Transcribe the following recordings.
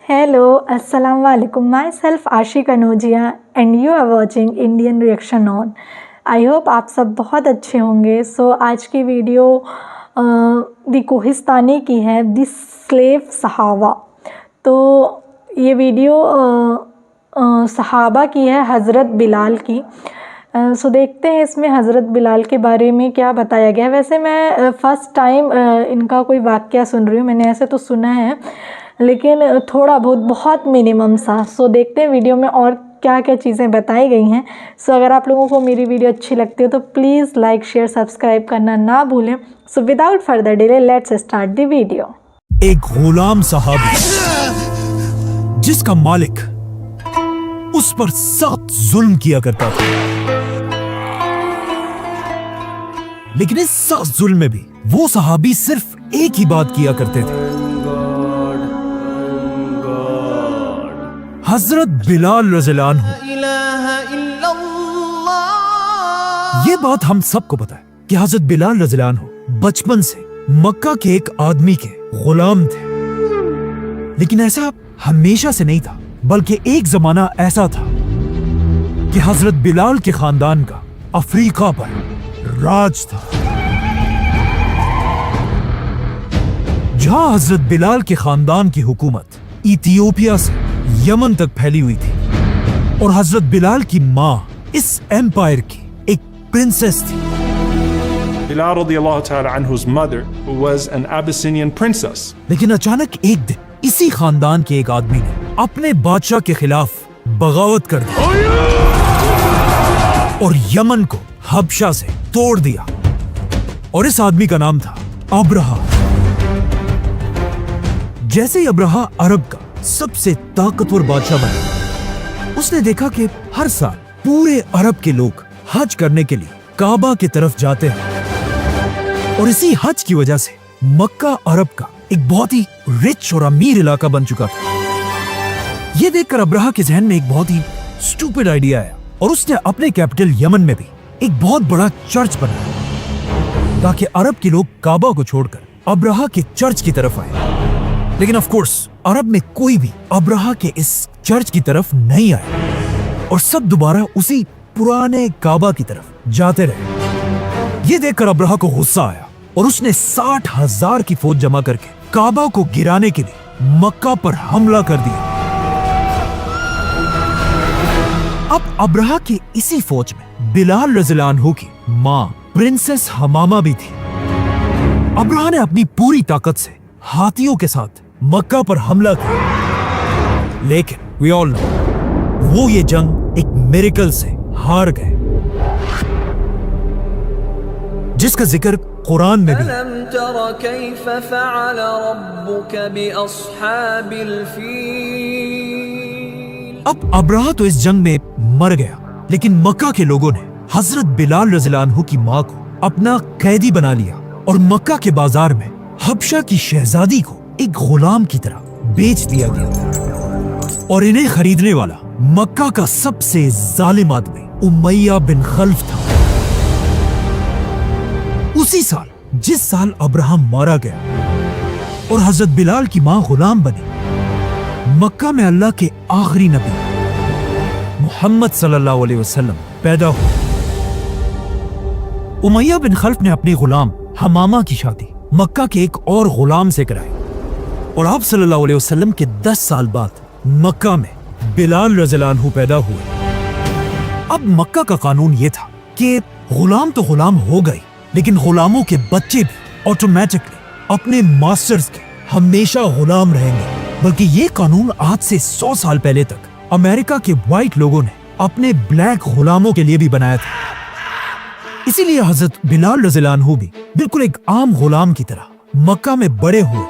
Hello, Assalamu alaikum. Myself Ashika Nojia and you are watching Indian Reaction On. I hope आप सब बहुत अच्छे होंगे. So आज की वीडियो दी कोहिस्तानी की है, दी स्लेव सहाबा. तो ये वीडियो सहाबा की है, हज़रत बिलाल की. सो देखते हैं इसमें हज़रत बिलाल के बारे में क्या बताया गया है. वैसे मैं फ़र्स्ट टाइम इनका कोई वाक़या सुन रही हूँ. मैंने ऐसे तो सुना है लेकिन थोड़ा बहुत मिनिमम सा. सो देखते हैं वीडियो में और क्या क्या चीज़ें बताई गई हैं. सो अगर आप लोगों को मेरी वीडियो अच्छी लगती है तो प्लीज़ लाइक शेयर सब्सक्राइब करना ना भूलें. So without further delay let's start the video. एक गुलाम सहाबी जिसका मालिक उस पर सख्त जुल्म किया करता था, लेकिन इस सख्त जुल्म में भी वो सहाबी सिर्फ एक ही बात किया करते थे. हजरत बिलाल रज़ियल्लाहु अन्हु. ये बात हम सबको पता है कि हजरत बिलाल रज़ियल्लाहु अन्हु बचपन से मक्का के एक आदमी के गुलाम थे. लेकिन ऐसा हमेशा से नहीं था, बल्कि एक जमाना ऐसा था कि हजरत बिलाल के खानदान का अफ्रीका पर राज था. जहां हजरत बिलाल के खानदान की हुकूमत इथियोपिया से यमन तक फैली हुई थी और हजरत बिलाल की मां इस एम्पायर की एक प्रिंसेस थी. Bilal radiallahu ta'ala anhu's mother was an Abyssinian princess. लेकिन अचानक एक दिन इसी खानदान के एक आदमी ने अपने बादशाह के खिलाफ बगावत कर दी और यमन को हबशा से तोड़ दिया. और इस आदमी का नाम था अब्रहा. जैसे ही अब्रहा अरब का सबसे ताकतवर बादशाह बना, उसने देखा कि हर साल पूरे अरब के लोग हज करने के लिए काबा की तरफ जाते हैं और इसी हज की वजह से मक्का अरब का एक बहुत ही रिच और अमीर इलाका बन चुका था. यह देखकर अब्रहा के जहन में एक बहुत ही स्टूपिड आइडिया आया और उसने अपने कैपिटल यमन में भी एक बहुत बड़ा चर्च बनाया ताकि अरब के लोग काबा को छोड़कर अब्रहा के चर्च की तरफ आए. लेकिन ऑफ कोर्स अरब में कोई भी अब्रहा के इस चर्च की तरफ नहीं आया और सब दोबारा उसी पुराने काबा की तरफ जाते रहे. ये देखकर अब्रहा को गुस्सा आया और उसने 60,000 की फौज जमा करके काबा को गिराने के लिए मक्का पर हमला कर दिया. अब अब्रहा की इसी फौज में बिलाल रज़ियल्लाहु अन्हु की मां प्रिंसेस हमामा भी थी. अब्रहा ने अपनी पूरी ताकत से हाथियों के साथ मक्का पर हमला किया, लेकिन वी ऑल नो वो ये जंग एक मिरेकल से हार गए, जिसका जिक्र कुरान में भी है. अब अब्रहा तो इस जंग में मर गया, लेकिन मक्का के लोगों ने हजरत बिलाल रज़ियल्लाहु अन्हु की मां को अपना कैदी बना लिया और मक्का के बाजार में हबशा की शहजादी को एक गुलाम की तरह बेच दिया गया. और इन्हें खरीदने वाला मक्का का सबसे जालिम आदमी उमैया बिन खल्फ था. उसी साल जिस साल अब्रहा मारा गया और हजरत बिलाल की मां गुलाम बनी, मक्का में अल्लाह के आखिरी नबी मोहम्मद सल्लल्लाहु अलैहि वसल्लम पैदा हुए. उमैया बिन खल्फ ने अपनी गुलाम हमामा की शादी मक्का के एक और गुलाम से कराई और आप सल्लल्लाहु अलैहि वसल्लम के 10 साल बाद मक्का में बिलाल रज़ियल्लाहु अन्हु पैदा हुए. अब मक्का का कानून यह था कि गुलाम तो गुलाम हो गए, लेकिन गुलामों के बच्चे भी ऑटोमेटिकली अपने मास्टर्स के हमेशा गुलाम रहेंगे. बल्कि ये कानून आज से 100 साल पहले तक अमेरिका के व्हाइट लोगों ने अपने ब्लैक गुलामों के लिए भी बनाया था. इसीलिए हजरत बिलाल रज़ियल्लाहु अन्हु भी बिल्कुल एक आम गुलाम की तरह मक्का में बड़े हुए.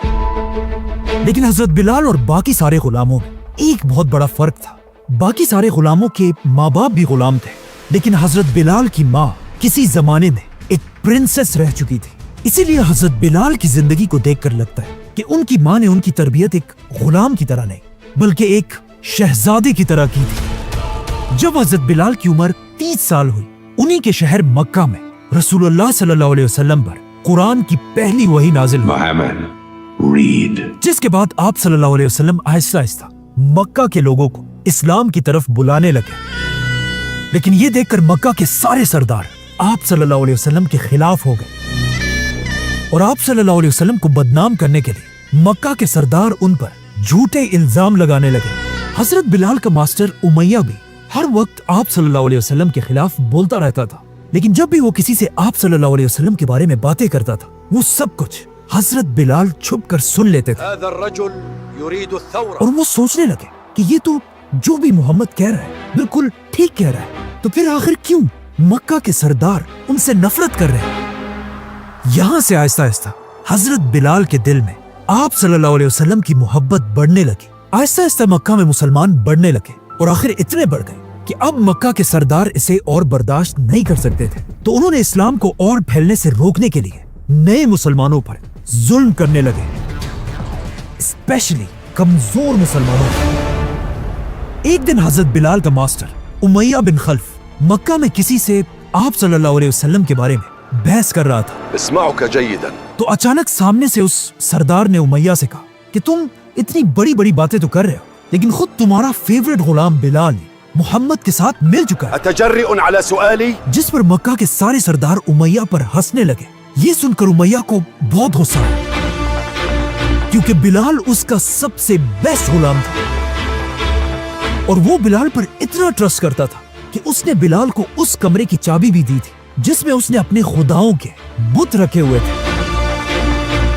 लेकिन हजरत बिलाल और बाकी सारे गुलामों में एक बहुत बड़ा फर्क था. बाकी सारे गुलामों के माँ बाप भी गुलाम थे, लेकिन हजरत बिलाल की माँ किसी जमाने में एक प्रिंसेस रह चुकी थी. इसीलिए हजरत बिलाल की जिंदगी को देखकर लगता है कि उनकी माँ ने उनकी तरबियत एक गुलाम की तरह नहीं, बल्कि एक शहजादी की तरह की थी. जब हजरत बिलाल की उम्र 30 साल हुई, उन्हीं के शहर मक्का में रसूलुल्लाह सल्लल्लाहु अलैहि वसल्लम पर कुरान की पहली वही नाजिल हुई. read. जिसके बाद आप सल्लल्लाहु अलैहि वसल्लम आहिस्ता आहिस्ता मक्का के लोगों को इस्लाम की तरफ बुलाने लगे। लेकिन ये देखकर मक्का के सारे सरदार आप सल्लल्लाहु अलैहि वसल्लम के खिलाफ हो गए और आप सल्लल्लाहु अलैहि वसल्लम को बदनाम करने के लिए मक्का के सरदार उन पर झूठे इल्जाम लगाने लगे। हजरत बिलाल का मास्टर उमैया भी हर वक्त आप सल्लल्लाहु अलैहि वसल्लम के खिलाफ बोलता रहता था, लेकिन जब भी वो किसी से आप सल्लल्लाहु अलैहि वसल्लम के बारे में बातें करता था, वो सब कुछ हजरत बिलाल छुप कर सुन लेते थे और वो सोचने लगे कि ये तो जो भी मोहम्मद कह रहा है बिल्कुल ठीक कह रहा है, तो फिर आखिर क्यों मक्का के सरदार उनसे नफरत कर रहे हैं। यहां से आहिस्ता आहिस्ता हजरत बिलाल के दिल में आप सल्लल्लाहु अलैहि वसल्लम की मोहब्बत बढ़ने लगी। आहिस्ता आहिस्ता मक्का में मुसलमान बढ़ने लगे और आखिर इतने बढ़ गए कि अब मक्का के सरदार इसे और बर्दाश्त नहीं कर सकते थे, तो उन्होंने इस्लाम को और फैलने से रोकने के लिए नए मुसलमानों पर जुल्म करने लगे, स्पेशली कमजोर मुसलमानों पर। एक दिन हजरत बिलाल का मास्टर उमैया बिन खल्फ मक्का में किसी से आप सल्लल्लाहु अलैहि वसल्लम के बारे में बहस कर रहा था, तो अचानक सामने से उस सरदार ने उमैया से कहा कि तुम इतनी बड़ी बड़ी बातें तो कर रहे हो, लेकिन खुद तुम्हारा फेवरेट गुलाम बिलाल मोहम्मद के साथ मिल चुका है। जिस पर मक्का के सारे सरदार उमैया पर हंसने लगे। ये सुनकर उमैया को बहुत गुस्सा आया, क्योंकि बिलाल उसका सबसे बेस्ट गुलाम था और वो बिलाल पर इतना ट्रस्ट करता था कि उसने बिलाल को उस कमरे की चाबी भी दी थी जिसमें उसने अपने खुदाओं के बुत रखे हुए थे।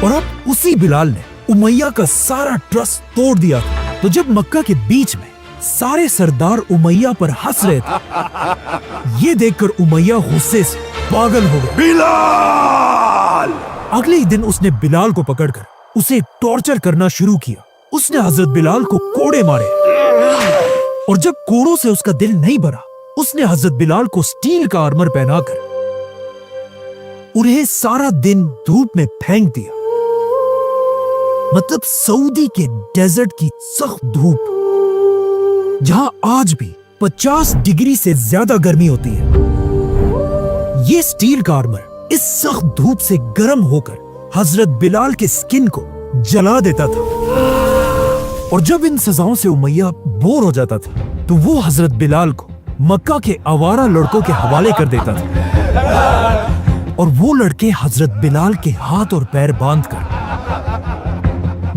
और अब उसी बिलाल ने उमैया का सारा ट्रस्ट तोड़ दिया था। तो जब मक्का के बीच में सारे सरदार उमैया पर हंस रहे थे, ये देखकर उमैया गुस्से से पागल हो गया। बिलाल! अगले ही दिन उसने बिलाल को पकड़कर उसे टॉर्चर करना शुरू किया। उसने हजरत बिलाल को कोड़े मारे और जब कोड़ों से उसका दिल नहीं भरा, उसने हजरत बिलाल को स्टील का आर्मर पहनाकर उन्हें सारा दिन धूप में फेंक दिया। मतलब सऊदी के डेजर्ट की सख्त धूप, जहां आज भी 50 डिग्री से ज्यादा गर्मी होती है। ये स्टील का आर्मर इस सख्त धूप से गर्म होकर हजरत बिलाल के स्किन को जला देता था। और जब इन सजाओं से उमैया बोर हो जाता था, तो वो हजरत बिलाल को मक्का के आवारा लड़कों के हवाले कर देता था और वो लड़के हजरत बिलाल के हाथ और पैर बांधकर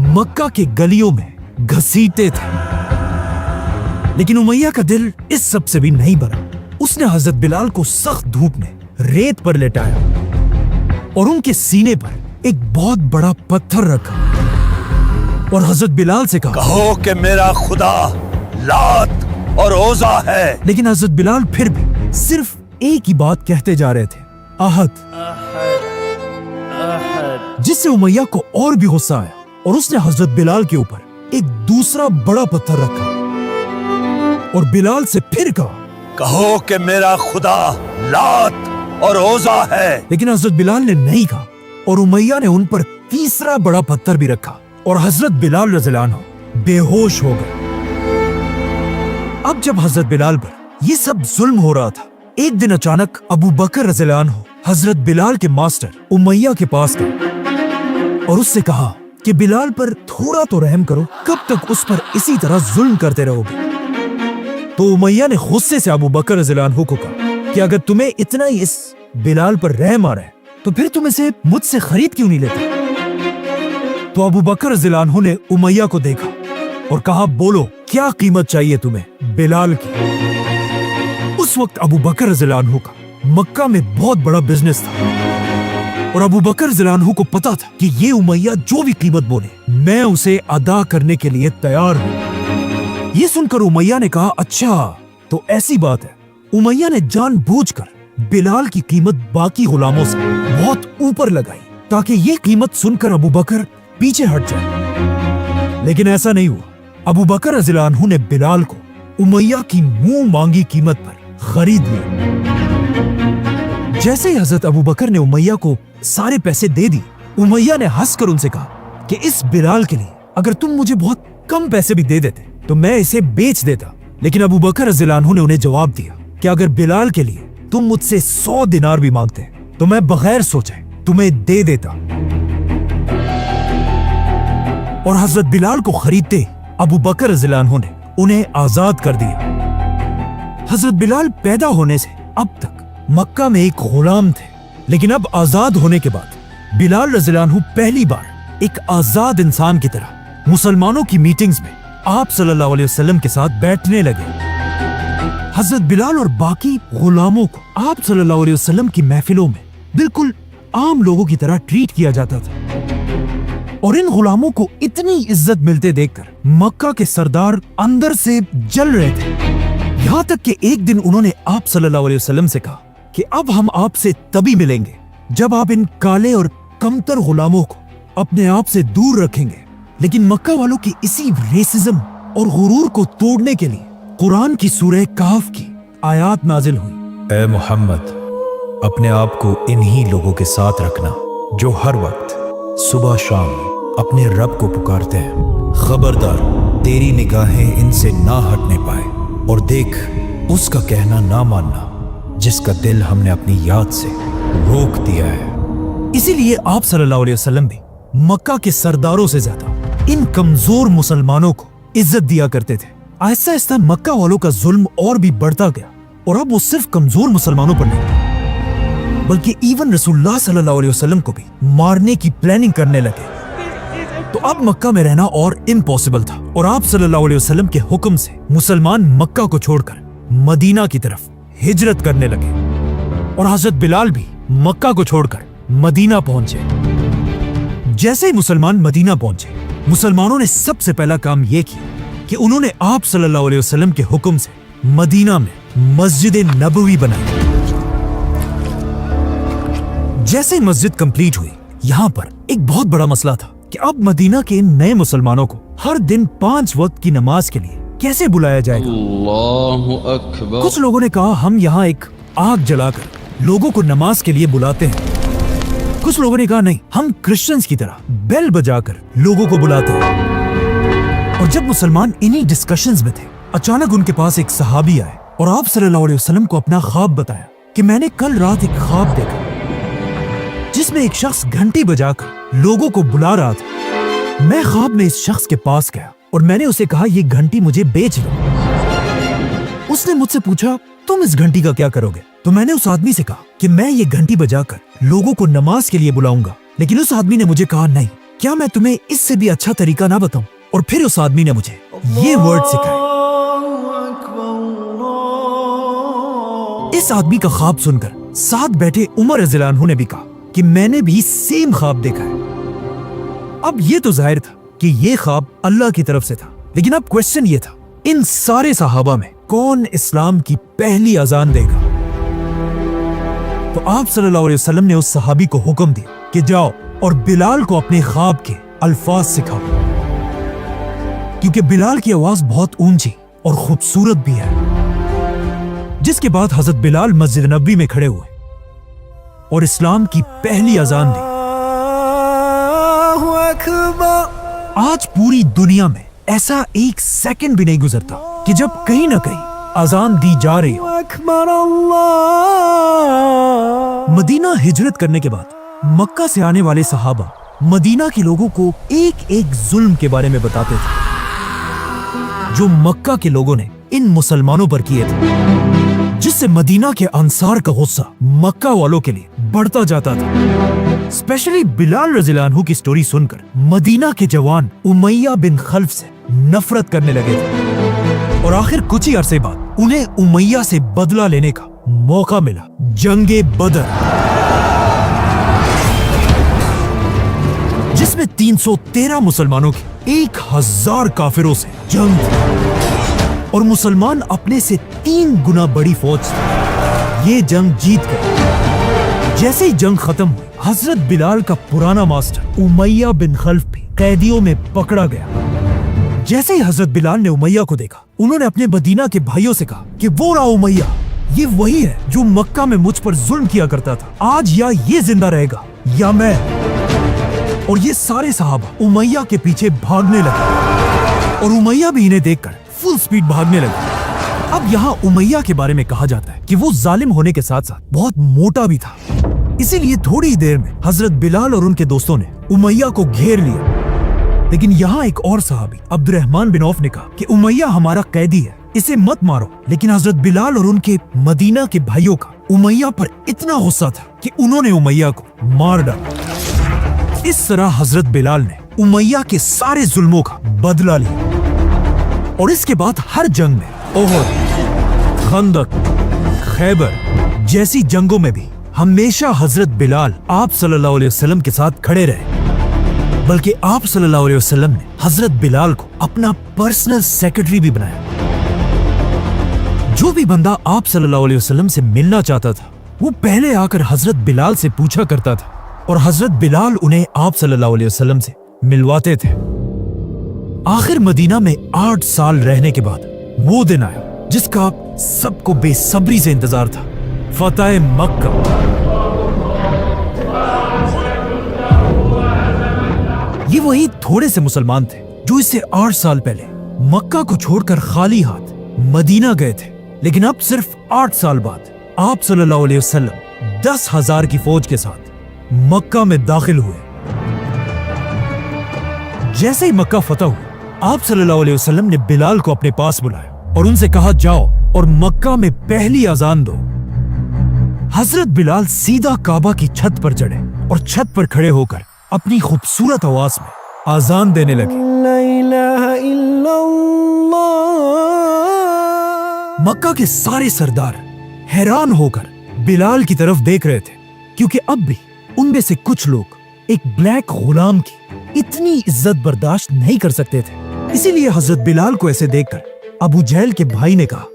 मक्का के गलियों में घसीटते थे। लेकिन उमैया का दिल इस सब से भी नहीं भरा। उसने हजरत बिलाल को सख्त धूप में रेत पर लेटाया और उनके सीने पर एक बहुत बड़ा पत्थर रखा और हजरत बिलाल से कहो कि मेरा खुदा लात और ओज़ा है। लेकिन हजरत बिलाल फिर भी सिर्फ एक ही बात कहते जा रहे थे, अहद। जिससे उमैया को और भी गुस्सा आया और उसने हजरत बिलाल के ऊपर एक दूसरा बड़ा पत्थर रखा और बिलाल से फिर कहा, कहो कि मेरा खुदा लात और ओज़ा है। लेकिन हजरत बिलाल ने नहीं कहा और उमैया ने उन पर तीसरा बड़ा पत्थर भी रखा और हजरत बिलाल रज़ियल्लाहु अन्हु बेहोश हो गए। अब जब हजरत बिलाल पर ये सब जुल्म हो रहा था, एक दिन अचानक अबू बकर रज़ियल्लाहु अन्हु हजरत बिलाल के मास्टर उमैया के पास गए और उससे कहा कि बिलाल पर थोड़ा तो रहम करो, कब तक उस पर इसी तरह जुल्म करते रहोगे। तो उमैया ने गुस्से से अबू बकर रज़ियल्लाहु अन्हु को कहा कि अगर तुम्हें इतना ही इस बिलाल पर रहम आ रहा है, तो फिर तुम इसे मुझसे खरीद क्यों नहीं लेते। तो अबू बकर रज़ियल्लाहु अन्हु ने उमैया को देखा और कहा, बोलो क्या कीमत चाहिए तुम्हें बिलाल की। उस वक्त अबू बकर रज़ियल्लाहु अन्हु का मक्का में बहुत बड़ा बिजनेस था और अबू बकर रज़ियल्लाहु अन्हु को पता था कि ये उमैया जो भी कीमत बोले, मैं उसे अदा करने के लिए तैयार हूं। ये सुनकर उमैया ने कहा, अच्छा तो ऐसी बात है। उमैया ने जानबूझकर बिलाल की कीमत बाकी गुलामों से बहुत ऊपर लगाई ताकि ये कीमत सुनकर अबू बकर पीछे हट जाए, लेकिन ऐसा नहीं हुआ। अबू बकर रज़ियल्लाहु अन्हु ने बिलाल को उमैया की मुंह मांगी कीमत पर खरीद लिया। जैसे ही हजरत अबू बकर ने उमैया को सारे पैसे दे दिए, उमैया ने हंसकर उनसे कहा कि इस बिलाल के लिए अगर तुम मुझे बहुत कम पैसे भी दे देते तो मैं इसे बेच देता। लेकिन अबू बकर रज़ियल्लाहु अन्हु ने उन्हें जवाब दिया कि अगर बिलाल के लिए तुम मुझसे 100 दिनार भी मांगते तो मैं बगैर सोचे तुम्हें दे देता। और हजरत बिलाल को खरीदते अबू बकर रज़ियल्लाहु अन्हु ने उन्हें आजाद कर दिया। हजरत बिलाल पैदा होने से अब तक मक्का में एक गुलाम थे, लेकिन अब आजाद होने के बाद बिलाल रज़ियल्लाहु अन्हु पहली बार एक आजाद इंसान की तरह मुसलमानों की मीटिंग्स में आप सल्लल्लाहु अलैहि वसल्लम के साथ बैठने लगे। हजरत बिलाल और बाकी गुलामों को आप सल्लल्लाहु अलैहि वसल्लम की महफिलों में बिल्कुल आम लोगों की तरह ट्रीट किया जाता था, और इन गुलामों को इतनी इज्जत मिलते देखकर मक्का के सरदार अंदर से जल रहे थे। यहाँ तक कि एक दिन उन्होंने आप सल्लल्लाहु अलैहि वसल्लम से कहा कि अब हम आपसे तभी मिलेंगे जब आप इन काले और कमतर गुलामों को अपने आप से दूर रखेंगे। लेकिन मक्का वालों की इसी रेसिज्म और गुरूर को तोड़ने के लिए कुरान की सूरह कहफ की आयत नाजिल हुई। ए मोहम्मद, अपने आप को इन्हीं लोगों के साथ रखना जो हर वक्त सुबह शाम अपने रब को पुकारते हैं। खबरदार, तेरी निगाहें इनसे ना हटने पाए, और देख उसका कहना ना मानना जिसका दिल हमने अपनी याद से रोक दिया है। इसीलिए आप सल्लल्लाहु अलैहि वसल्लम भी मक्का के सरदारों से ज्यादा इन कमजोर मुसलमानों को इज्जत दिया करते थे। आहिस्ता आहिस्ता मक्का वालों का जुल्म और भी बढ़ता गया, और अब वो सिर्फ कमजोर मुसलमानों पर नहीं बल्कि इवन रसूलुल्लाह सल्लल्लाहु अलैहि वसल्लम को भी मारने की प्लानिंग करने लगे। तो अब मक्का में रहना और इम्पॉसिबल था, और आप सल्लल्लाहु अलैहि वसल्लम के हुक्म से मुसलमान मक्का को छोड़कर मदीना की तरफ हिजरत करने लगे, और हजरत बिलाल भी मक्का को छोड़कर मदीना पहुंचे। जैसे ही मुसलमान मदीना पहुंचे, मुसलमानों ने सबसे पहला काम यह किया कि उन्होंने आप सल्लल्लाहु अलैहि वसल्लम के हुक्म से मदीना में मस्जिद नबवी बनाई। जैसे ही मस्जिद कंप्लीट हुई, यहाँ पर एक बहुत बड़ा मसला था कि अब मदीना के इन नए मुसलमानों को हर दिन 5 वक्त की नमाज के लिए कैसे बुलाया जाएगा। अल्लाहु अकबर। कुछ लोगों ने कहा हम यहाँ एक आग जलाकर लोगों को नमाज के लिए बुलाते हैं। कुछ लोगों ने कहा नहीं, हम क्रिश्चियंस की तरह बेल बजाकर लोगों को बुलाते हैं। और जब मुसलमान इन्हीं डिस्कशंस में थे, अचानक उनके पास एक सहाबी आए और आप सल्लल्लाहु अलैहि वसल्लम को अपना ख्वाब बताया कि मैंने कल रात एक ख्वाब देखा जिसमें एक शख्स घंटी बजाकर लोगों को बुला रहा था। मैं ख्वाब में इस शख्स के पास गया और मैंने उसे कहा ये घंटी मुझे बेच दो। उसने मुझसे पूछा तुम इस घंटी का क्या करोगे? तो मैंने उस आदमी से कहा कि मैं ये घंटी बजाकर लोगों को नमाज के लिए बुलाऊंगा। लेकिन उस आदमी ने मुझे कहा नहीं, क्या मैं तुम्हें इससे भी अच्छा तरीका ना बताऊं? और फिर उस आदमी ने मुझे ये वर्ड सिखाए। इस आदमी का ख्वाब सुनकर साथ बैठे उमर रज़ियल्लाहु अन्हु ने भी कहा कि मैंने भी सेम ख्वाब देखा है। अब ये तो जाहिर था कि ये ख्वाब अल्लाह की तरफ से था, लेकिन अब क्वेश्चन ये था, इन सारे सहाबा में कौन इस्लाम की पहली अजान देगा? तो आप सल्लल्लाहु अलैहि वसल्लम ने उस सहाबी को हुक्म दिया कि जाओ और बिलाल को अपने ख्वाब के अल्फाज सिखाओ, क्योंकि बिलाल की आवाज बहुत ऊंची और खूबसूरत भी है। जिसके बाद हजरत बिलाल मस्जिद नबवी में खड़े हुए और इस्लाम की पहली अजान दी। आज पूरी दुनिया में ऐसा एक सेकंड भी नहीं गुजरता कि जब कहीं ना कहीं अजान दी जा रही हो। मदीना हिजरत करने के बाद मक्का से आने वाले सहाबा मदीना के लोगों को एक एक जुल्म के बारे में बताते थे जो मक्का के लोगों ने इन मुसलमानों पर किए थे, जिससे मदीना के अंसार का गुस्सा मक्का वालों के लिए बढ़ता जाता था। स्पेशली बिलाल रज़ियल्लाहु अन्हु की स्टोरी सुनकर मदीना के जवान उमैया बिन खल्फ से नफरत करने लगे थे, और आखिर कुछ ही अरसे बाद उन्हें उमैया से बदला लेने का मौका मिला। जंगे बदर, जिसमें 313 मुसलमानों की 1000 काफिरों से जंग थी, और मुसलमान अपने से 3 गुना बड़ी फौज थी। ये जंग जीत गए। जैसे ही जंग खत्म हुई, हजरत बिलाल का पुराना मास्टर उमैया बिन खल्फ भी कैदियों में पकड़ा गया। जैसे ही हजरत बिलाल ने उमैया को देखा, उन्होंने अपने मदीना के भाइयों से कहा कि वो रहा उमैया, ये वही है जो मक्का में मुझ पर जुल्म किया करता था। आज या ये जिंदा रहेगा या मैं। और ये सारे सहाबा उमैया के पीछे भागने लगे, और उमैया भी इन्हें देखकर फुल स्पीड भागने लगे। अब यहाँ उमैया के बारे में कहा जाता है कि वो जालिम होने के साथ साथ बहुत मोटा भी था। इसीलिए थोड़ी ही देर में हजरत बिलाल और उनके दोस्तों ने उमैया को घेर लिया लेकिन यहाँ एक और सहाबी अब्दुर्रहमान बिन औफ ने कहा कि उमैया हमारा कैदी है, इसे मत मारो। लेकिन हजरत बिलाल और उनके मदीना के भाइयों का उमैया पर इतना गुस्सा था कि उन्होंने उमैया को मार डाला। इस तरह हजरत बिलाल ने उमैया के सारे जुल्मों का बदला लिया और इसके बाद हर जंग में ओहद, खंदक, खैबर जैसी जंगों में भी हमेशा हजरत बिलाल आप सल्लल्लाहु अलैहि वसल्लम के साथ खड़े रहे। बल्कि आप सल्लल्लाहु अलैहि वसल्लम ने हजरत बिलाल को अपना पर्सनल सेक्रेटरी भी बनाया। जो भी बंदा आप सल्लल्लाहु अलैहि वसल्लम से मिलना चाहता था वो पहले आकर हजरत बिलाल से पूछा करता था और हजरत बिलाल उन्हें आप सल्लल्लाहु अलैहि वसल्लम से मिलवाते थे। आखिर मदीना में 8 साल रहने के बाद वो दिन आया जिसका सबको बेसब्री से इंतजार था, फतेह मक्का। ये वही थोड़े से मुसलमान थे जो इससे 8 साल पहले मक्का को छोड़कर खाली हाथ मदीना गए थे। लेकिन अब सिर्फ 8 साल बाद आप सल्लल्लाहु अलैहि वसल्लम 10,000 की फौज के साथ मक्का में दाखिल हुए। जैसे ही मक्का फतह हुआ, आप सल्लल्लाहु अलैहि वसल्लम ने बिलाल को अपने पास बुलाया और उनसे कहा, जाओ और मक्का में पहली अजान दो। हजरत बिलाल सीधा काबा की छत पर चढ़े और छत पर खड़े होकर अपनी खूबसूरत आवाज में अजान देने लगे। मक्का के सारे सरदार हैरान होकर बिलाल की तरफ देख रहे थे, क्योंकि अब भी उनमें से कुछ लोग एक ब्लैक गुलाम की इतनी इज्जत बर्दाश्त नहीं कर सकते थे। इसीलिए हजरत बिलाल को ऐसे देखकर अबू जहल के भाई ने कहा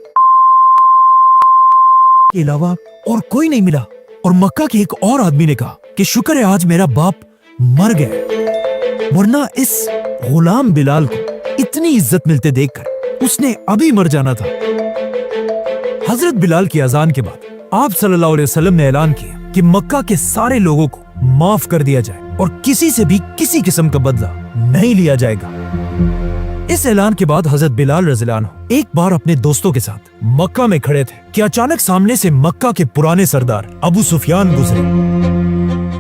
के अलावा और कोई नहीं मिला। और मक्का के एक और आदमी ने कहा कि शुक्र है आज मेरा बाप मर गया, वरना इस गुलाम बिलाल को इतनी इज्जत मिलते देखकर उसने अभी मर जाना था। हजरत बिलाल की अजान के बाद आप सल्लल्लाहु अलैहि वसल्लम ने ऐलान किया कि मक्का के सारे लोगों को माफ कर दिया जाए और किसी से भी किसी किस्म का बदला नहीं लिया जाएगा। इस ऐलान के बाद हजरत बिलाल रज़ियल्लाहु अन्हु एक बार अपने दोस्तों के साथ मक्का में खड़े थे कि अचानक सामने से मक्का के पुराने सरदार अबू सुफियान गुजरे।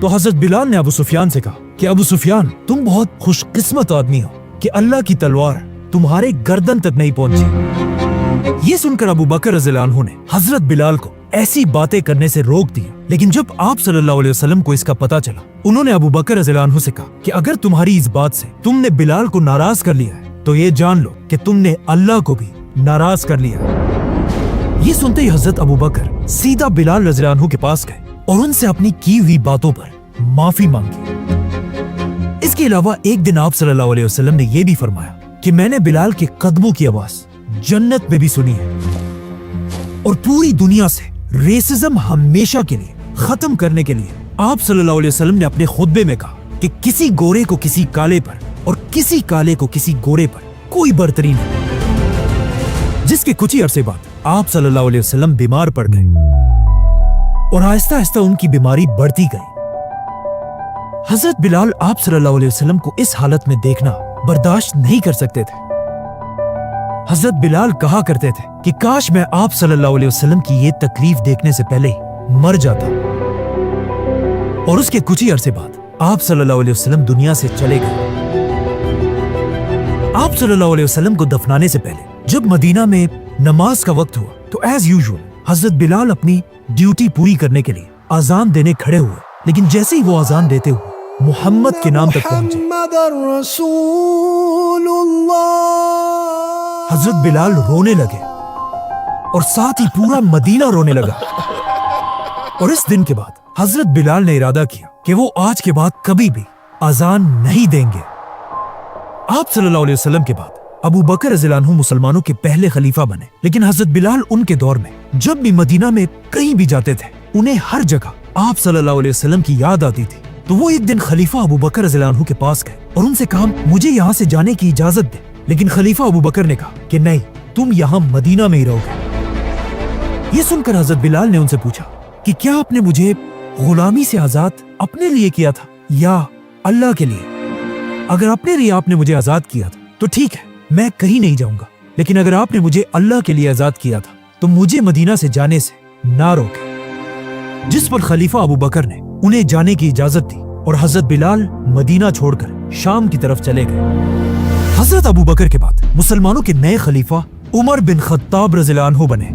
तो हजरत बिलाल ने अबू सुफियान से कहा कि अबू सुफियान, तुम बहुत खुशकिस्मत आदमी हो कि अल्लाह की तलवार तुम्हारे गर्दन तक नहीं पहुंची। ये सुनकर अबू बकर रज़ियल्लाहु अन्हु ने हजरत बिलाल को ऐसी बातें करने से रोक दिया। लेकिन जब आप सल्लल्लाहु अलैहि वसल्लम को इसका पता चला, उन्होंने अबू बकर रज़ियल्लाहु अन्हु से कहा कि अगर तुम्हारी इस बात से तुमने बिलाल को नाराज कर लिया है तो ये जान लो कि तुमने अल्लाह को भी नाराज कर लिया। ये सुनते ही हजरत अबू बकर सीधा बिलाल रज़ियल्लाहु अन्हु के पास गए और उनसे अपनी की हुई बातों पर माफी मांगी। इसके अलावा एक दिन आप सल्लल्लाहु अलैहि वसल्लम ने यह भी फरमाया कि मैंने बिलाल के कदमों की आवाज जन्नत में भी सुनी है और पूरी दुनिया से रेसिज्म हमेशा के लिए खत्म करने के लिए आप सल्लल्लाहु अलैहि वसल्लम ने अपने खुतबे में कहा कि किसी गोरे को किसी काले पर और किसी काले को किसी गोरे पर कोई बर्तरी नहीं। जिसके कुछ ही अरसे बाद आप सल्लल्लाहु अलैहि वसल्लम बीमार पड़ गए और आहिस्ता आहिस्ता उनकी बीमारी बढ़ती गई। हजरत बिलाल आप सल्लल्लाहु अलैहि वसल्लम को इस हालत में देखना बर्दाश्त नहीं कर सकते थे। हजरत बिलाल कहा करते थे कि काश मैं आप सल्लल्लाहु अलैहि वसल्लम की ये तकलीफ देखने से पहले ही मर जाता। और उसके कुछ ही अरसे बाद आप सल्लल्लाहु अलैहि वसल्लम दुनिया से चले गए। आप सल्लल्लाहु अलैहि वसल्लम को दफनाने से पहले जब मदीना में नमाज का वक्त हुआ तो एज यूजुअल हजरत बिलाल अपनी ड्यूटी पूरी करने के लिए अजान देने खड़े हुए। लेकिन जैसे ही वो अजान देते हुए मोहम्मद के नाम तक पहुंचे, हजरत बिलाल रोने लगे और साथ ही पूरा मदीना रोने लगा। और इस दिन के बाद हजरत बिलाल ने इरादा किया कि वो आज के बाद कभी भी अजान नहीं देंगे। आप सल्लल्लाहु अलैहि वसल्लम के बाद अबू बकर रज़ियल्लाहु अन्हु मुसलमानों के पहले खलीफा बने। लेकिन हजरत बिलाल उनके दौर में जब भी मदीना में कहीं भी जाते थे उन्हें हर जगह आप सल्लल्लाहु अलैहि वसल्लम की याद आती थी। तो वो एक दिन खलीफा अबू बकर रज़ियल्लाहु अन्हु के पास गए और उनसे कहा, मुझे यहाँ से जाने की इजाजत दे। लेकिन खलीफा अबू बकर ने कहा कि नहीं, तुम यहाँ मदीना में ही रहोगे। ये सुनकर हजरत बिलाल ने उनसे पूछा कि क्या आपने मुझे गुलामी से आजाद अपने लिए किया था या अल्लाह के लिए? अगर अपने लिए आपने मुझे आजाद किया था तो ठीक है, मैं कहीं नहीं जाऊंगा। लेकिन अगर आपने मुझे अल्लाह के लिए आजाद किया था तो मुझे मदीना से जाने से ना रोके। जिस पर खलीफा अबू बकर ने उन्हें जाने की इजाजत दी और हजरत बिलाल मदीना छोड़कर शाम की तरफ चले गए। हजरत अबू बकर के बाद मुसलमानों के नए खलीफा उमर बिन खत्ताब रज़ियल्लाहु अन्हु बने,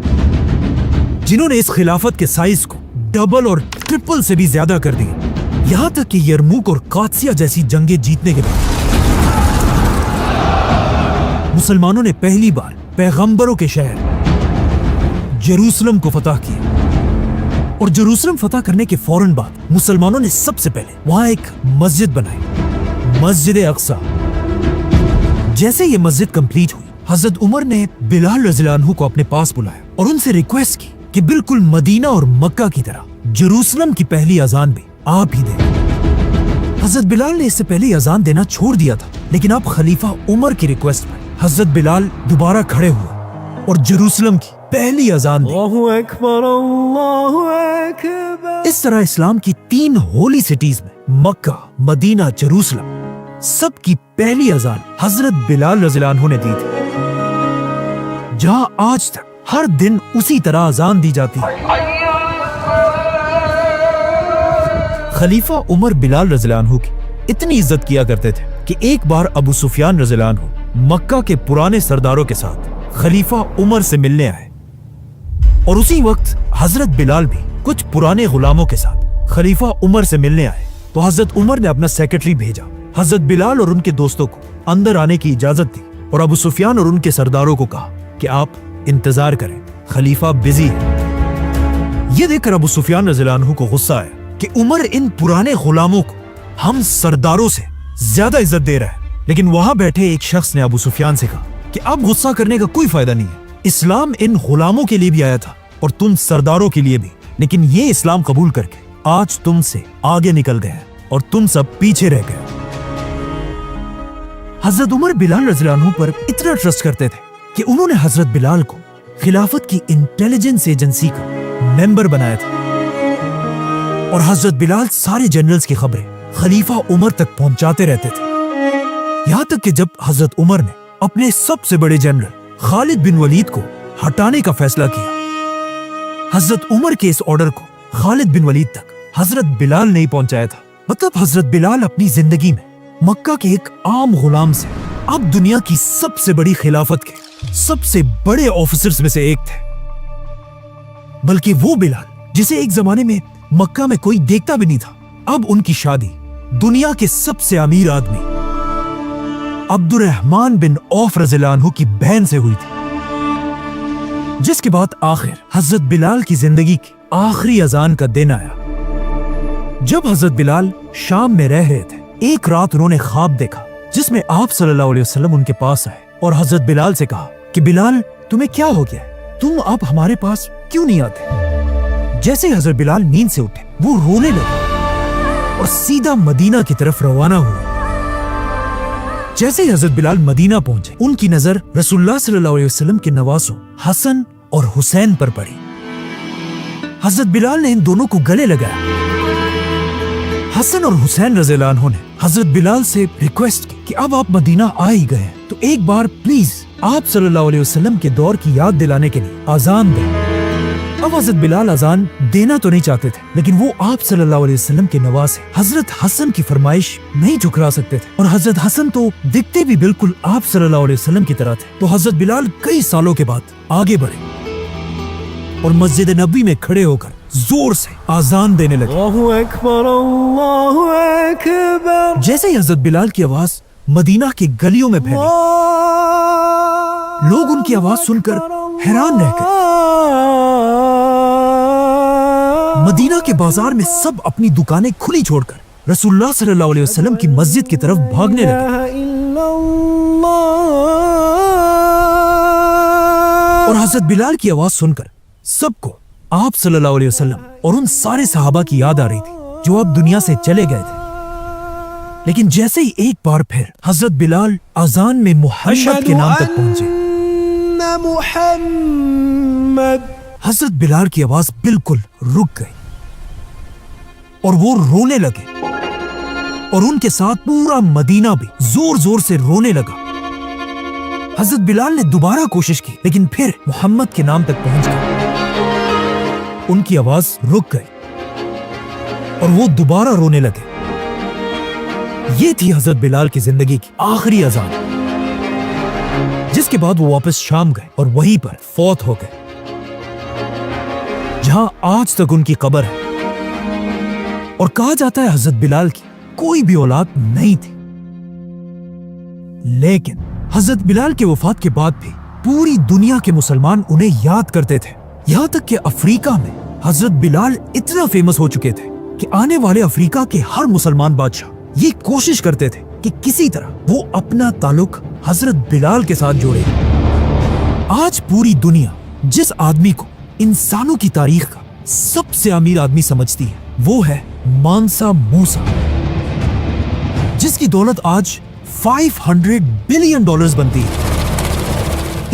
जिन्होंने इस खिलाफत के साइज को डबल और ट्रिपल से भी ज्यादा कर दिया। यहां तक कि यरमुक और कादसिया जैसी जंगें जीतने के बाद मुसलमानों ने पहली बार पैगंबरों के शहर जेरूसलम को फतह किया। और जेरूसलम फतह करने के फौरन बाद मुसलमानों ने सबसे पहले वहां एक मस्जिद बनाई, मस्जिद अक्सा। जैसे ये मस्जिद कंप्लीट हुई, हजरत उमर ने बिलाल रज़ियल्लाहु अन्हु को अपने पास बुलाया और उनसे रिक्वेस्ट की कि बिल्कुल मदीना और मक्का की तरह जेरूसलम की पहली अजान भी आप ही दें। हजरत बिलाल ने इससे पहले अजान देना छोड़ दिया था, लेकिन अब खलीफा उमर की रिक्वेस्ट पर हजरत बिलाल दोबारा खड़े हुए और जेरूसलम की पहली अजान दी। इस तरह इस्लाम की 3 होली सिटीज में मक्का, मदीना, जेरूसलम सबकी पहली अजान हजरत बिलाल रज़ियल्लाहु अन्हु ने दी थी, जहां आज तक हर दिन उसी तरह अजान दी जाती है। खलीफा उमर बिलाल रज़ियल्लाहु अन्हु की इतनी इज्जत किया करते थे कि एक बार अबू सुफियान रज़ियल्लाहु अन्हु मक्का के पुराने सरदारों के साथ खलीफा उमर से मिलने आए और उसी वक्त हजरत बिलाल भी कुछ पुराने गुलामों के साथ खलीफा उमर से मिलने आए। तो हजरत उमर ने अपना सेक्रेटरी भेजा, हजरत बिलाल और उनके दोस्तों को अंदर आने की इजाजत दी और अबू सुफियान और उनके सरदारों को कहा कि आप इंतजार करें, खलीफा बिजी है। यह देखकर अबू सुफियान रज़ियल्लाहु अन्हु को गुस्सा आया कि उमर इन पुराने गुलामों को हम सरदारों से ज्यादा इज्जत दे रहा है। लेकिन वहां बैठे एक शख्स ने अबू सुफियान से कहा कि अब गुस्सा करने का कोई फायदा नहीं है, इस्लाम इन गुलामों के लिए भी आया था और तुम सरदारों के लिए भी, लेकिन ये इस्लाम कबूल करके आज तुमसे आगे निकल गए और तुम सब पीछे रह गए। हजरत उमर बिलाल रज़ियल्लाहु अन्हु पर इतना ट्रस्ट करते थे कि उन्होंने हजरत बिलाल को खिलाफत की इंटेलिजेंस एजेंसी का मेंबर बनाया था और हजरत बिलाल सारे जनरल्स की खबरें खलीफा उमर तक पहुंचाते रहते थे। यहां तक कि जब हजरत उमर ने अपने सबसे बड़े जनरल खालिद बिन वलीद को हटाने का फैसला किया, हजरत उमर के इस ऑर्डर को खालिद बिन वलीद तक हजरत बिलाल ने ही पहुंचाया था। मतलब हजरत बिलाल अपनी जिंदगी में मक्का के एक आम गुलाम से अब दुनिया की सबसे बड़ी खिलाफत के सबसे बड़े ऑफिसर्स में से एक थे। बल्कि वो बिलाल जिसे एक जमाने में मक्का में कोई देखता भी नहीं था, अब उनकी शादी दुनिया के सबसे अमीर आदमी अब्दुर्रहमान बिन औफ रज़ियल्लाहु अन्हु की बहन से हुई थी। जिसके बाद आखिर हजरत बिलाल की जिंदगी की आखिरी अजान का दिन आया। जब हजरत बिलाल शाम में रह रहे थे, एक रात उन्होंने ख्वाब देखा जिसमें आप सल्लल्लाहु अलैहि वसल्लम उनके पास आए और हजरत बिलाल से कहा कि बिलाल तुम्हें क्या हो गया, तुम अब हमारे पास क्यों नहीं आते। जैसे हजरत बिलाल नींद से उठे, वो रोने लगे और सीधा मदीना की तरफ रवाना हुए। जैसे ही हजरत बिलाल मदीना पहुंचे, उनकी नजर रसूलुल्लाह सल्लल्लाहु अलैहि वसल्लम के नवासों हसन और हुसैन पर पड़ी। हजरत बिलाल ने इन दोनों को गले लगाया। हसन और हुसैन रज़ियल्लाहु अन्हु ने हजरत बिलाल से रिक्वेस्ट की कि अब आप मदीना आ ही गए हैं, तो एक बार प्लीज आप सल्लल्लाहु अलैहि वसल्लम के दौर की याद दिलाने के लिए अजान दें। अब हजरत बिलाल अजान देना तो नहीं चाहते थे, लेकिन वो आप सल्लल्लाहु अलैहि वसल्लम के नवासे हजरत हसन की फरमाइश नहीं ठुकरा सकते थे और हजरत हसन तो दिखते भी बिल्कुल आप सल्लल्लाहु अलैहि वसल्लम की तरह थे। तो हजरत बिलाल कई सालों के बाद आगे बढ़े और मस्जिद नबी में खड़े होकर जोर से आजान देने लगे। अल्लाहु अकबर, अल्लाहु अकबर। जैसे ही हजरत बिलाल की आवाज मदीना के गलियों में फैली, लोग उनकी आवाज सुनकर हैरान रह गए। मदीना के बाजार में सब अपनी दुकानें खुली छोड़कर रसूलुल्लाह सल्लल्लाहु अलैहि वसल्लम की मस्जिद की तरफ भागने लगे और हजरत बिलाल की आवाज सुनकर सबको आप सल्लल्लाहु अलैहि वसल्लम और उन सारे सहाबा की याद आ रही थी जो अब दुनिया से चले गए थे। लेकिन जैसे ही एक बार फिर हजरत बिलाल अजान में मुहम्मद के नाम तक पहुंचे, हजरत बिलाल की आवाज बिल्कुल रुक गई और वो रोने लगे और उनके साथ पूरा मदीना भी जोर जोर से रोने लगा। हजरत बिलाल ने दोबारा कोशिश की, लेकिन फिर मुहम्मद के नाम तक पहुंच गए। उनकी आवाज रुक गई और वो दोबारा रोने लगे ये थी हजरत बिलाल की जिंदगी की आखिरी अजान, जिसके बाद वो वापस शाम गए और वहीं पर फौत हो गए, जहां आज तक उनकी कब्र है। और कहा जाता है हजरत बिलाल की कोई भी औलाद नहीं थी, लेकिन हजरत बिलाल के वफात के बाद भी पूरी दुनिया के मुसलमान उन्हें याद करते थे। यहां तक कि अफ्रीका में हजरत बिलाल इतना फेमस हो चुके थे कि आने वाले अफ्रीका के हर मुसलमान बादशाह ये कोशिश करते थे कि किसी तरह वो अपना ताल्लुक हजरत बिलाल के साथ जोड़े। आज पूरी दुनिया जिस आदमी को इंसानों की तारीख का सबसे अमीर आदमी समझती है, वो है मानसा मूसा, जिसकी दौलत आज $500 बिलियन बनती है,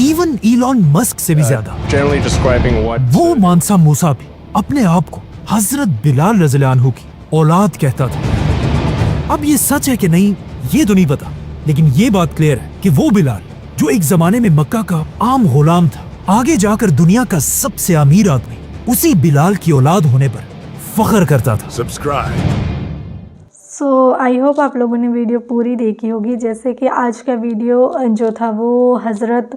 इवन इलॉन मस्क से भी ज्यादा। Generally describing what वो मानसा मूसा भी अपने आप को हजरत बिलाल रज़ियल्लाहु अन्हु की औलाद कहता था। अब ये सच है कि नहीं ये तो नहीं पता, लेकिन ये बात क्लियर है कि वो बिलाल जो एक जमाने में मक्का का आम गुलाम था, आगे जाकर दुनिया का सबसे अमीर आदमी उसी बिलाल की औलाद होने पर फख्र करता था। सो आई होप आप लोगों ने वीडियो पूरी देखी होगी। जैसे कि आज का वीडियो जो था वो हज़रत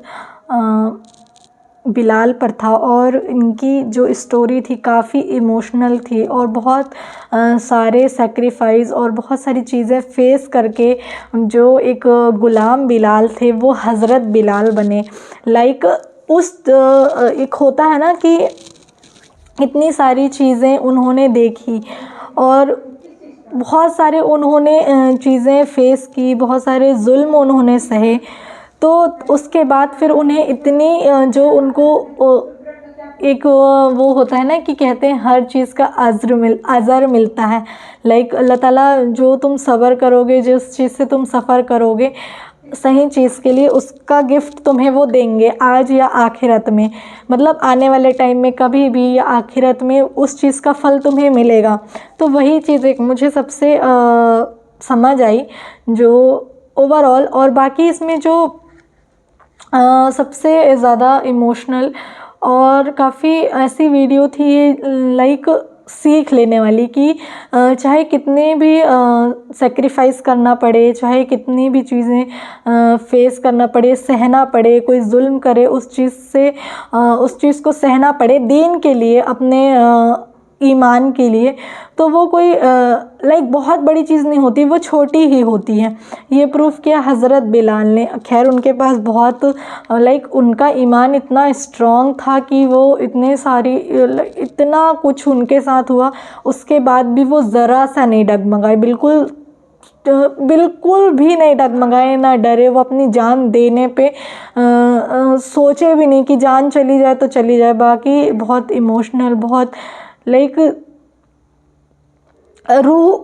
बिलाल पर था, और इनकी जो स्टोरी थी काफ़ी इमोशनल थी, और बहुत सारे सेक्रीफाइस और बहुत सारी चीज़ें फेस करके जो एक ग़ुलाम बिलाल थे वो हज़रत बिलाल बने। लाइक उस एक होता है ना कि इतनी सारी चीज़ें उन्होंने देखी और बहुत सारे उन्होंने चीज़ें फेस की, बहुत सारे जुल्म उन्होंने सहे, तो उसके बाद फिर उन्हें इतनी जो उनको एक वो होता है ना कि कहते हैं हर चीज़ का अज़र मिलता है। लाइक अल्लाह ताला जो तुम सब्र करोगे, जिस चीज़ से तुम सफ़र करोगे सही चीज़ के लिए, उसका गिफ्ट तुम्हें वो देंगे आज या आखिरत में, मतलब आने वाले टाइम में कभी भी या आखिरत में उस चीज़ का फल तुम्हें मिलेगा। तो वही चीज़ एक मुझे सबसे समझ आई जो ओवरऑल। और बाकी इसमें जो सबसे ज़्यादा इमोशनल और काफ़ी ऐसी वीडियो थी लाइक सीख लेने वाली कि चाहे कितने भी सेक्रीफाइस करना पड़े, चाहे कितनी भी चीज़ें फेस करना पड़े, सहना पड़े, कोई जुल्म करे उस चीज़ को सहना पड़े दीन के लिए, अपने ईमान के लिए, तो वो कोई लाइक बहुत बड़ी चीज़ नहीं होती, वो छोटी ही होती है। ये प्रूफ किया हज़रत बिलाल ने। खैर उनके पास बहुत लाइक उनका ईमान इतना स्ट्रॉन्ग था कि वो इतना कुछ उनके साथ हुआ, उसके बाद भी वो ज़रा सा नहीं डगमगाए, बिल्कुल भी नहीं डगमगाए, ना डरे। वो अपनी जान देने पे सोचे भी नहीं कि जान चली जाए तो चली जाए। बाकी बहुत इमोशनल, बहुत लाइक रूह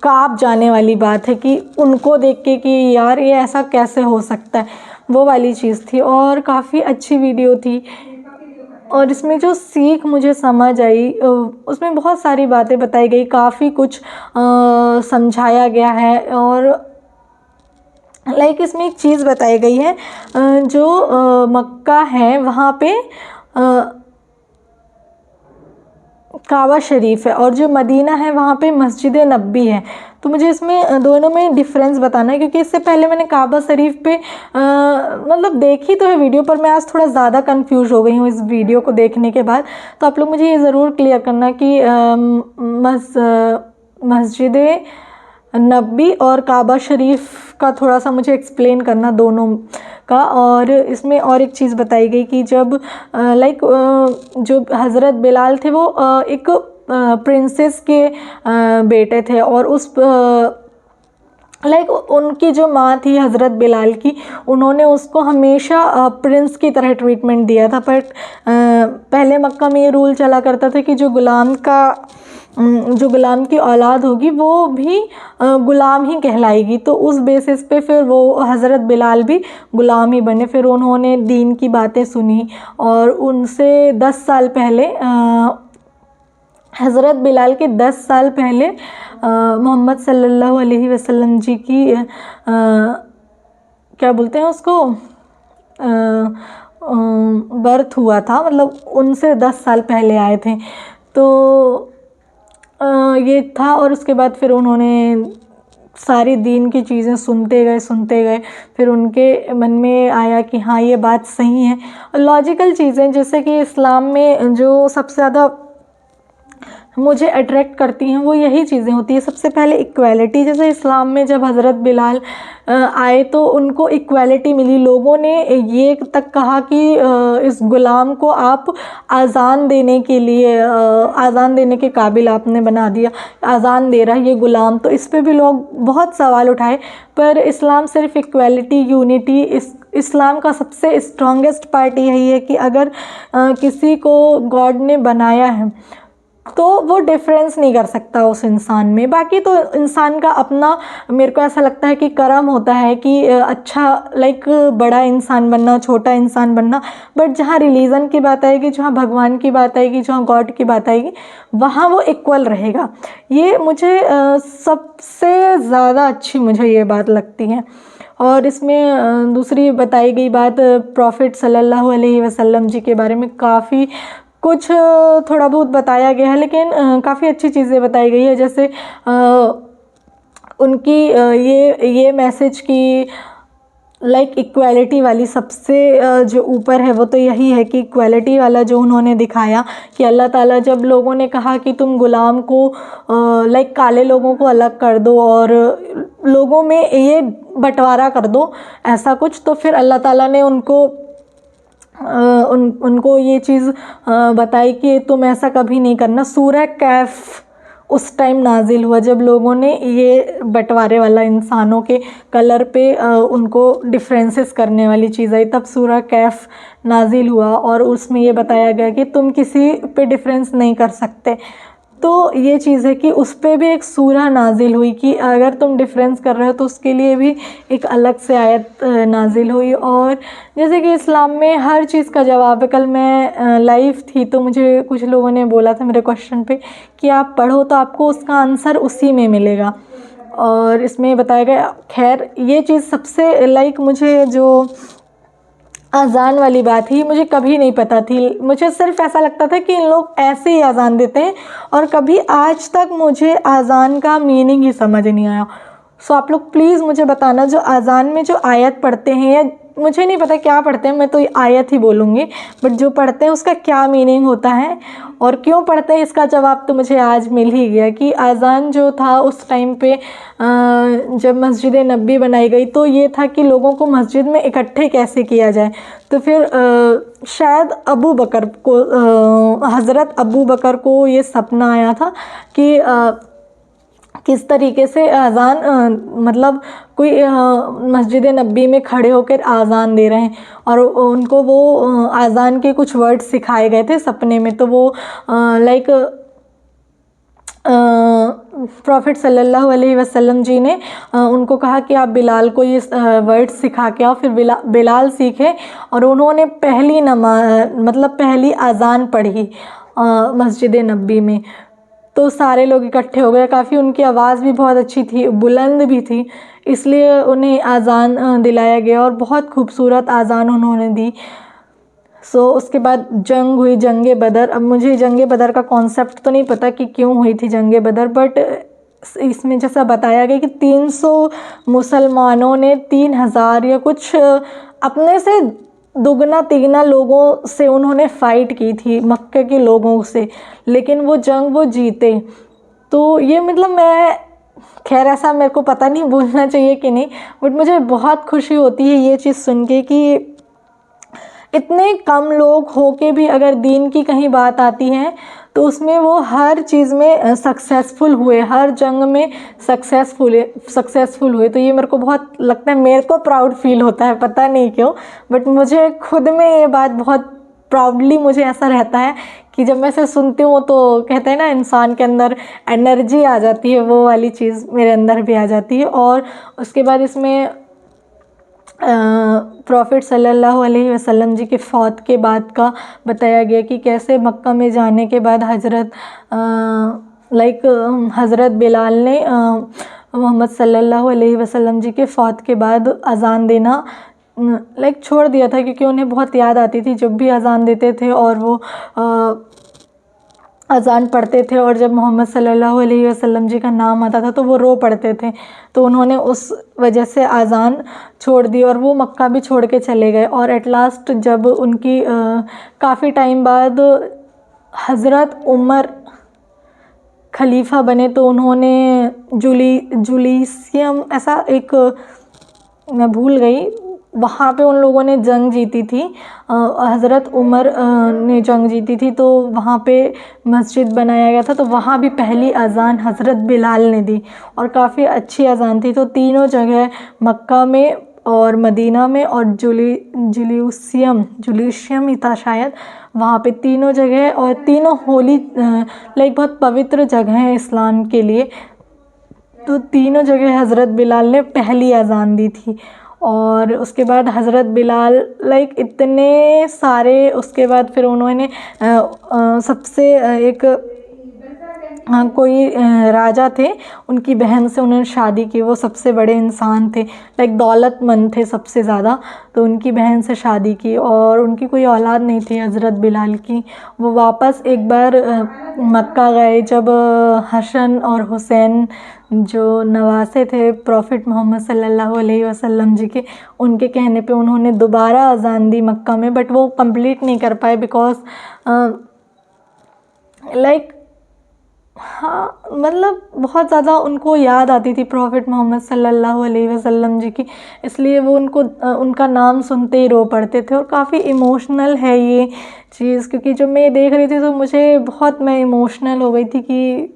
कांप जाने वाली बात है कि उनको देख के कि यार ये ऐसा कैसे हो सकता है, वो वाली चीज़ थी। और काफ़ी अच्छी वीडियो थी, और इसमें जो सीख मुझे समझ आई उसमें बहुत सारी बातें बताई गई, काफ़ी कुछ समझाया गया है। और लाइक इसमें एक चीज़ बताई गई है, जो मक्का है वहाँ पे काबा शरीफ है, और जो मदीना है वहाँ पे मस्जिद नबी है। तो मुझे इसमें दोनों में डिफरेंस बताना है, क्योंकि इससे पहले मैंने काबा शरीफ पे मतलब देखी तो है वीडियो, पर मैं आज थोड़ा ज़्यादा कंफ्यूज हो गई हूँ इस वीडियो को देखने के बाद। तो आप लोग मुझे ये ज़रूर क्लियर करना कि मस्जिद नबी और काबा शरीफ का थोड़ा सा मुझे एक्सप्लेन करना दोनों का। और इसमें और एक चीज़ बताई गई कि जब लाइक जो हज़रत बिलाल थे वो एक प्रिंसेस के बेटे थे, और उस लाइक उनकी जो माँ थी हज़रत बिलाल की, उन्होंने उसको हमेशा प्रिंस की तरह ट्रीटमेंट दिया था। बट पहले मक्का में ये रूल चला करता था कि जो गुलाम की औलाद होगी वो भी गुलाम ही कहलाएगी। तो उस बेसिस पे फिर वो हज़रत बिलाल भी गुलाम ही बने। फिर उन्होंने दीन की बातें सुनी, और उनसे 10 साल पहले हज़रत बिलाल के 10 साल पहले मोहम्मद सल्लल्लाहु अलैहि वसल्लम जी की क्या बोलते हैं उसको बर्थ हुआ था, मतलब उनसे 10 साल पहले आए थे। तो ये था। और उसके बाद फिर उन्होंने सारी दीन की चीज़ें सुनते गए, फिर उनके मन में आया कि हाँ ये बात सही है। लॉजिकल चीज़ें जैसे कि इस्लाम में जो सबसे ज़्यादा मुझे अट्रैक्ट करती हैं वो यही चीज़ें होती हैं। सबसे पहले इक्वालिटी, जैसे इस्लाम में जब हज़रत बिलाल आए तो उनको इक्वालिटी मिली। लोगों ने ये तक कहा कि इस ग़ुलाम को आप अज़ान देने के लिए अज़ान देने के काबिल आपने बना दिया, अज़ान दे रहा है ये ग़ुलाम। तो इस पे भी लोग बहुत सवाल उठाए, पर इस्लाम सिर्फ इक्वालिटी, यूनिटी, इस्लाम का सबसे स्ट्रॉन्गेस्ट पार्ट यही है कि अगर किसी को गॉड ने बनाया है तो वो डिफरेंस नहीं कर सकता उस इंसान में। बाकी तो इंसान का अपना, मेरे को ऐसा लगता है कि कर्म होता है कि अच्छा लाइक बड़ा इंसान बनना, छोटा इंसान बनना, बट जहाँ रिलीजन की बात आएगी, जहाँ भगवान की बात आएगी, जहाँ गॉड की बात आएगी, वहाँ वो इक्वल रहेगा। ये मुझे सबसे ज़्यादा अच्छी मुझे ये बात लगती है। और इसमें दूसरी बताई गई बात प्रॉफिट सल्लल्लाहु अलैहि वसल्लम जी के बारे में काफ़ी कुछ थोड़ा बहुत बताया गया है, लेकिन काफ़ी अच्छी चीज़ें बताई गई है। जैसे उनकी ये मैसेज की लाइक इक्वालिटी वाली सबसे जो ऊपर है वो तो यही है कि इक्वालिटी वाला जो उन्होंने दिखाया कि अल्लाह ताला जब लोगों ने कहा कि तुम ग़ुलाम को लाइक काले लोगों को अलग कर दो और लोगों में ये बंटवारा कर दो ऐसा कुछ, तो फिर अल्लाह ताला ने उनको ये चीज़ बताई कि तुम ऐसा कभी नहीं करना। सूरह कैफ उस टाइम नाजिल हुआ जब लोगों ने ये बंटवारे वाला इंसानों के कलर पे उनको डिफरेंसेस करने वाली चीज़ आई, तब सूरह कैफ नाजिल हुआ और उसमें ये बताया गया कि तुम किसी पे डिफरेंस नहीं कर सकते। तो ये चीज़ है कि उस पर भी एक सूरह नाजिल हुई कि अगर तुम डिफरेंस कर रहे हो तो उसके लिए भी एक अलग से आयत नाजिल हुई। और जैसे कि इस्लाम में हर चीज़ का जवाब है। कल मैं लाइव थी तो मुझे कुछ लोगों ने बोला था मेरे क्वेश्चन पे कि आप पढ़ो तो आपको उसका आंसर उसी में मिलेगा, और इसमें बताया गया। खैर ये चीज़ सबसे लाइक मुझे जो अज़ान वाली बात ही मुझे कभी नहीं पता थी। मुझे सिर्फ ऐसा लगता था कि इन लोग ऐसे ही अज़ान देते हैं, और कभी आज तक मुझे अज़ान का मीनिंग ही समझ नहीं आया। सो आप लोग प्लीज़ मुझे बताना, जो अज़ान में जो आयत पढ़ते हैं, या मुझे नहीं पता क्या पढ़ते हैं, मैं तो आयत ही बोलूँगी, बट जो पढ़ते हैं उसका क्या मीनिंग होता है और क्यों पढ़ते हैं, इसका जवाब तो मुझे आज मिल ही गया कि अज़ान जो था उस टाइम पे जब मस्जिद नबी बनाई गई तो ये था कि लोगों को मस्जिद में इकट्ठे कैसे किया जाए। तो फिर शायद अबू बकर को, हज़रत अबू बकर को ये सपना आया था कि किस तरीके से अज़ान मतलब कोई मस्जिद नबी में खड़े होकर अज़ान दे रहे हैं, और उनको वो अज़ान के कुछ वर्ड सिखाए गए थे सपने में। तो वो लाइक प्रॉफिट सल्लल्लाहु अलैहि वसल्लम जी ने उनको कहा कि आप बिलाल को ये वर्ड सिखा के आओ। फिर बिलाल सीखे और उन्होंने पहली मतलब पहली अज़ान पढ़ी मस्जिद नबी में। तो सारे लोग इकट्ठे हो गए। काफ़ी उनकी आवाज़ भी बहुत अच्छी थी, बुलंद भी थी, इसलिए उन्हें अज़ान दिलाया गया और बहुत खूबसूरत अज़ान उन्होंने दी। उसके बाद जंग हुई, जंग बदर। अब मुझे जंग बदर का कॉन्सेप्ट तो नहीं पता कि क्यों हुई थी जंग बदर, बट इसमें जैसा बताया गया कि 300 मुसलमानों ने 3000 या कुछ अपने से दुगना तिगना लोगों से उन्होंने फ़ाइट की थी, मक्के के लोगों से, लेकिन वो जंग वो जीते। तो ये मतलब मैं, खैर ऐसा मेरे को पता नहीं बोलना चाहिए कि नहीं, बट मुझे बहुत खुशी होती है ये चीज़ सुन के कि इतने कम लोग हो के भी अगर दीन की कहीं बात आती है तो उसमें वो हर चीज़ में सक्सेसफुल हुए, हर जंग में सक्सेसफुल हुए। तो ये मेरे को बहुत लगता है, मेरे को प्राउड फील होता है, पता नहीं क्यों, बट मुझे खुद में ये बात बहुत प्राउडली मुझे ऐसा रहता है कि जब मैं इसे सुनती हूँ तो कहते हैं ना इंसान के अंदर एनर्जी आ जाती है, वो वाली चीज़ मेरे अंदर भी आ जाती है। और उसके बाद इसमें प्रॉफिट सल्लल्लाहु अलैहि वसल्लम जी के फ़ौत के बाद का बताया गया कि कैसे मक्का में जाने के बाद हज़रत बिलाल ने मोहम्मद सल्लल्लाहु अलैहि वसल्लम जी के फ़ौत के बाद अज़ान देना छोड़ दिया था, क्योंकि उन्हें बहुत याद आती थी जब भी अज़ान देते थे। और वो अज़ान पढ़ते थे और जब मोहम्मद सल्लल्लाहु अलैहि वसल्लम जी का नाम आता था तो वो रो पड़ते थे। तो उन्होंने उस वजह से अज़ान छोड़ दी और वो मक्का भी छोड़ के चले गए। और एट लास्ट जब उनकी काफ़ी टाइम बाद हज़रत उमर खलीफा बने तो उन्होंने जुलीसियम ऐसा एक, मैं भूल गई, वहाँ पे उन लोगों ने जंग जीती थी, हज़रत उमर ने जंग जीती थी, तो वहाँ पे मस्जिद बनाया गया था। तो वहाँ भी पहली अज़ान हज़रत बिलाल ने दी और काफ़ी अच्छी अज़ान थी। तो तीनों जगह मक्का में और मदीना में और जुलीसियम ही था शायद, वहाँ पे तीनों जगह, और तीनों होली लाइक बहुत पवित्र जगह हैं इस्लाम के लिए। तो तीनों जगह हज़रत बिलाल ने पहली अज़ान दी थी। और उसके बाद हज़रत बिलाल लाइक इतने सारे, उसके बाद फिर उन्होंने सबसे एक कोई राजा थे, उनकी बहन से उन्होंने शादी की। वो सबसे बड़े इंसान थे, लाइक दौलतमंद थे सबसे ज़्यादा, तो उनकी बहन से शादी की और उनकी कोई औलाद नहीं थी हज़रत बिलाल की। वो वापस एक बार मक्का गए जब हसन और हुसैन जो नवासे थे प्रॉफिट मोहम्मद सल्लल्लाहु अलैहि वसल्लम जी के, उनके कहने पे उन्होंने दोबारा अज़ान दी मक्का में, बट वो कंप्लीट नहीं कर पाए बिकॉज़ लाइक हाँ, मतलब बहुत ज़्यादा उनको याद आती थी प्रॉफिट मोहम्मद सल्लल्लाहु अलैहि वसल्लम जी की, इसलिए वो उनका नाम सुनते ही रो पड़ते थे। और काफ़ी इमोशनल है ये चीज़, क्योंकि जब मैं ये देख रही थी तो मुझे बहुत, मैं इमोशनल हो गई थी कि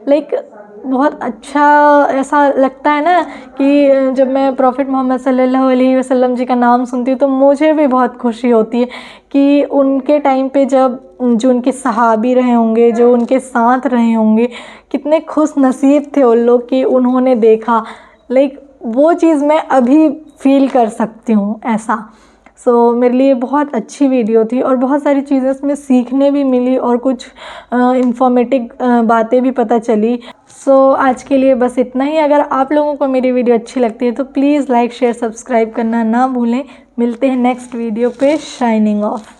लाइक बहुत अच्छा ऐसा लगता है ना कि जब मैं प्रॉफिट मोहम्मद सल्लल्लाहु अलैहि वसल्लम जी का नाम सुनती हूँ तो मुझे भी बहुत खुशी होती है कि उनके टाइम पे जब जो उनके सहाबी रहे होंगे, जो उनके साथ रहे होंगे, कितने खुश नसीब थे उन लोग कि उन्होंने देखा। लाइक वो चीज़ मैं अभी फील कर सकती हूँ ऐसा। सो मेरे लिए बहुत अच्छी वीडियो थी और बहुत सारी चीज़ें इसमें सीखने भी मिली और कुछ इंफॉर्मेटिव बातें भी पता चली। सो आज के लिए बस इतना ही। अगर आप लोगों को मेरी वीडियो अच्छी लगती है तो प्लीज़ लाइक शेयर सब्सक्राइब करना ना भूलें। मिलते हैं नेक्स्ट वीडियो पे। Shining of.